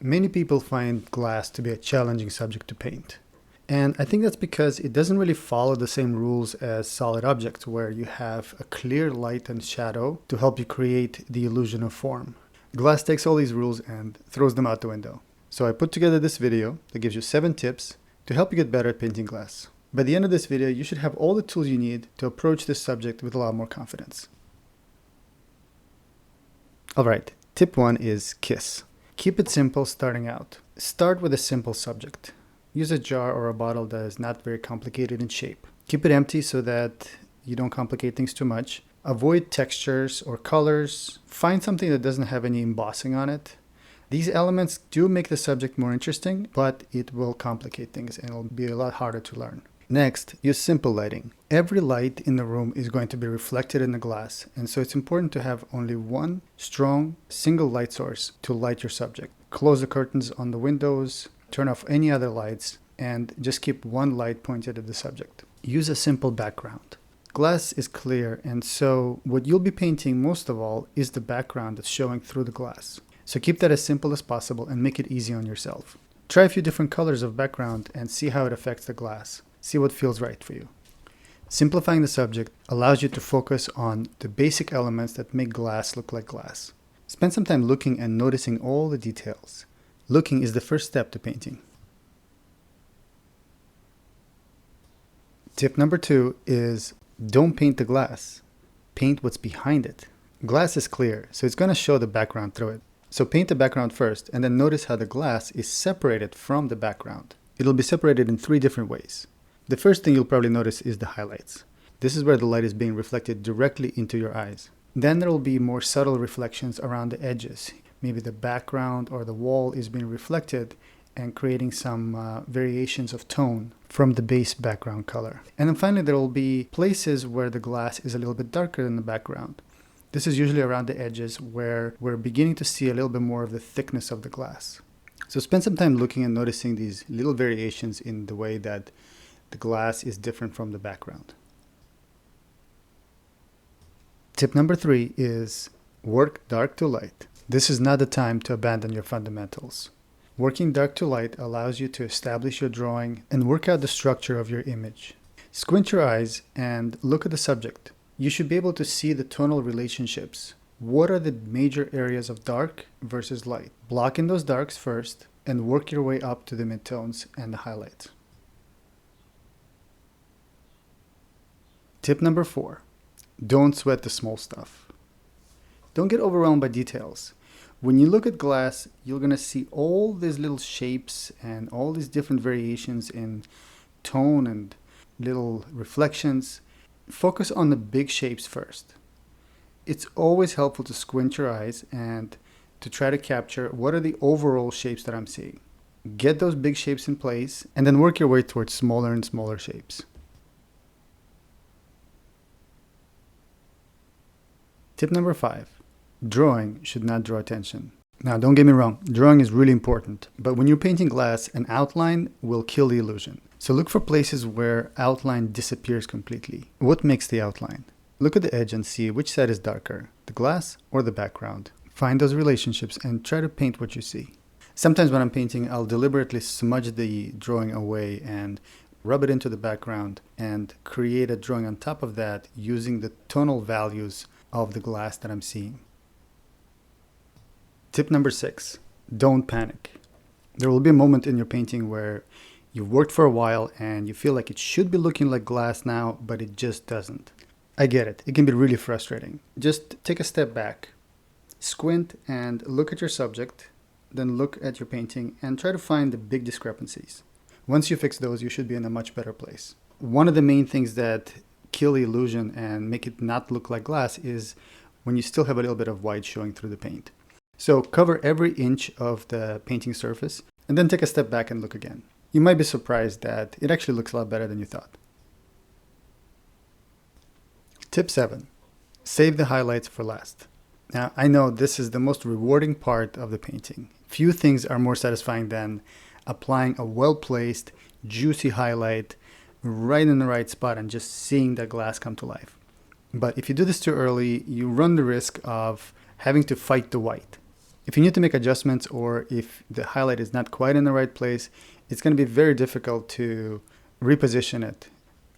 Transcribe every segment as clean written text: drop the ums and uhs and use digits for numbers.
Many people find glass to be a challenging subject to paint. And I think that's because it doesn't really follow the same rules as solid objects, where you have a clear light and shadow to help you create the illusion of form. Glass takes all these rules and throws them out the window. So I put together this video that gives you 7 tips to help you get better at painting glass. By the end of this video, you should have all the tools you need to approach this subject with a lot more confidence. Alright, tip 1 is KISS. Keep it simple starting out. Start with a simple subject. Use a jar or a bottle that is not very complicated in shape. Keep it empty so that you don't complicate things too much. Avoid textures or colors. Find something that doesn't have any embossing on it. These elements do make the subject more interesting, but it will complicate things and it'll be a lot harder to learn. Next, use simple lighting. Every light in the room is going to be reflected in the glass, and so it's important to have only one strong single light source to light your subject. Close the curtains on the windows, turn off any other lights, and just keep one light pointed at the subject. Use a simple background. Glass is clear, and so what you'll be painting most of all is the background that's showing through the glass. So keep that as simple as possible and make it easy on yourself. Try a few different colors of background and see how it affects the glass. See what feels right for you. Simplifying the subject allows you to focus on the basic elements that make glass look like glass. Spend some time looking and noticing all the details. Looking is the first step to painting. Tip number 2 is don't paint the glass. Paint what's behind it. Glass is clear, so it's going to show the background through it. So paint the background first and then notice how the glass is separated from the background. It'll be separated in 3 different ways. The first thing you'll probably notice is the highlights. This is where the light is being reflected directly into your eyes. Then there will be more subtle reflections around the edges. Maybe the background or the wall is being reflected and creating some variations of tone from the base background color. And then finally there will be places where the glass is a little bit darker than the background. This is usually around the edges where we're beginning to see a little bit more of the thickness of the glass. So spend some time looking and noticing these little variations in the way that the glass is different from the background. Tip number 3 is work dark to light. This is not the time to abandon your fundamentals. Working dark to light allows you to establish your drawing and work out the structure of your image. Squint your eyes and look at the subject. You should be able to see the tonal relationships. What are the major areas of dark versus light? Block in those darks first and work your way up to the midtones and the highlights. Tip number 4, don't sweat the small stuff. Don't get overwhelmed by details. When you look at glass, you're going to see all these little shapes and all these different variations in tone and little reflections. Focus on the big shapes first. It's always helpful to squint your eyes and to try to capture what are the overall shapes that I'm seeing. Get those big shapes in place and then work your way towards smaller and smaller shapes. Tip number 5, drawing should not draw attention. Now don't get me wrong, drawing is really important, but when you're painting glass, an outline will kill the illusion. So look for places where outline disappears completely. What makes the outline? Look at the edge and see which side is darker, the glass or the background. Find those relationships and try to paint what you see. Sometimes when I'm painting, I'll deliberately smudge the drawing away and rub it into the background and create a drawing on top of that using the tonal values of the glass that I'm seeing. Tip number 6, don't panic. There will be a moment in your painting where you've worked for a while and you feel like it should be looking like glass now, but it just doesn't. I get it. It can be really frustrating. Just take a step back, squint and look at your subject, then look at your painting and try to find the big discrepancies. Once you fix those, you should be in a much better place. One of the main things that kill the illusion and make it not look like glass is when you still have a little bit of white showing through the paint. So cover every inch of the painting surface and then take a step back and look again. You might be surprised that it actually looks a lot better than you thought. Tip 7, save the highlights for last. Now I know this is the most rewarding part of the painting. Few things are more satisfying than applying a well-placed, juicy highlight right in the right spot and just seeing that glass come to life. But if you do this too early, you run the risk of having to fight the white. If you need to make adjustments or if the highlight is not quite in the right place, it's going to be very difficult to reposition it.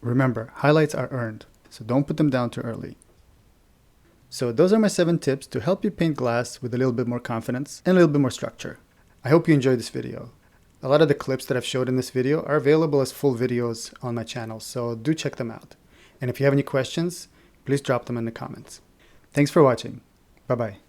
Remember, highlights are earned, so don't put them down too early. So those are my 7 tips to help you paint glass with a little bit more confidence and a little bit more structure. I hope you enjoyed this video. A lot of the clips that I've showed in this video are available as full videos on my channel, so do check them out. And if you have any questions, please drop them in the comments. Thanks for watching. Bye-bye.